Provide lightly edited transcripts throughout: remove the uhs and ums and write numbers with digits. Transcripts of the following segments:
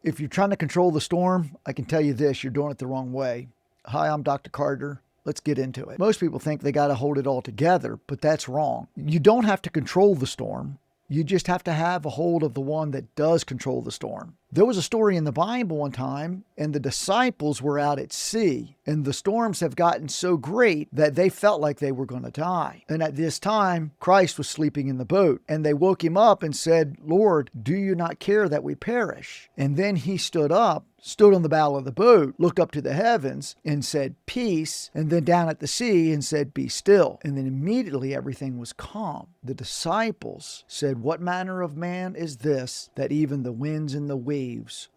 If you're trying to control the storm, I can tell you this, you're doing it the wrong way. Hi, I'm Dr. Carter. Let's get into it. Most people think they got to hold it all together, but that's wrong. You don't have to control the storm. You just have to have a hold of the one that does control the storm. There was a story in the Bible one time, and the disciples were out at sea, and the storms have gotten so great that they felt like they were going to die. And at this time, Christ was sleeping in the boat, and they woke him up and said, "Lord, do you not care that we perish?" And then he stood up, stood on the bow of the boat, looked up to the heavens and said, "Peace," and then down at the sea and said, "Be still." And then immediately everything was calm. The disciples said, "What manner of man is this, that even the winds and the waves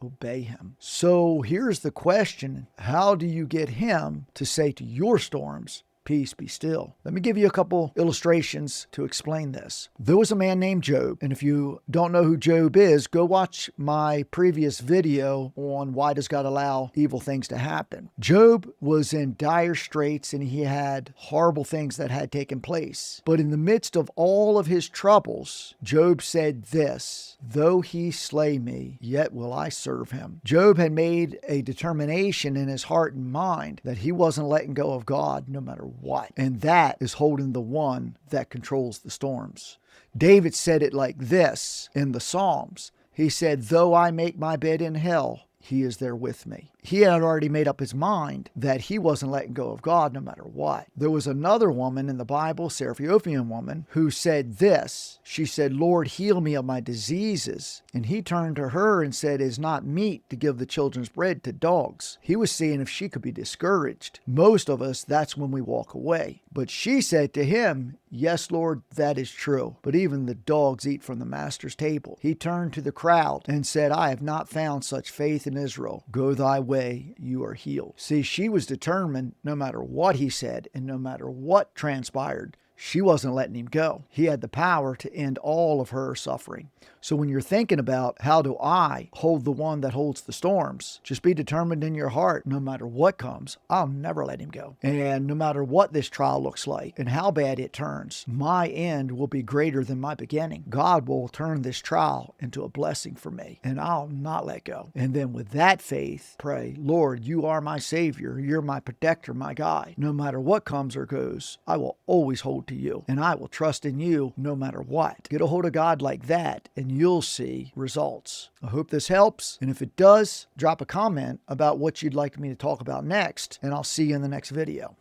obey him?" So here's the question. How do you get him to say to your storms, "Peace, be still"? Let me give you a couple illustrations to explain this. There was a man named Job, and if you don't know who Job is, go watch my previous video on why does God allow evil things to happen. Job was in dire straits, and he had horrible things that had taken place. But in the midst of all of his troubles, Job said this, "Though he slay me, yet will I serve him." Job had made a determination in his heart and mind that he wasn't letting go of God no matter what. And that is holding the one that controls the storms. David said it like this in the Psalms. He said, "Though I make my bed in hell, he is there with me." He had already made up his mind that he wasn't letting go of God no matter what. There was another woman in the Bible, Syrophoenician woman, who said this. She said, "Lord, heal me of my diseases." And he turned to her and said, "It is not meet to give the children's bread to dogs." He was seeing if she could be discouraged. Most of us, that's when we walk away. But she said to him, "Yes, Lord, that is true. But even the dogs eat from the master's table." He turned to the crowd and said, "I have not found such faith in Israel. Go thy way, you are healed." See, she was determined no matter what he said and no matter what transpired, she wasn't letting him go. He had the power to end all of her suffering. So when you're thinking about how do I hold the one that holds the storms, just be determined in your heart, no matter what comes, I'll never let him go. And no matter what this trial looks like and how bad it turns, my end will be greater than my beginning. God will turn this trial into a blessing for me, and I'll not let go. And then with that faith, pray, "Lord, you are my Savior. You're my protector, my guide. No matter what comes or goes, I will always hold to you, and I will trust in you no matter what." Get a hold of God like that, and you'll see results. I hope this helps, and if it does, drop a comment about what you'd like me to talk about next, and I'll see you in the next video.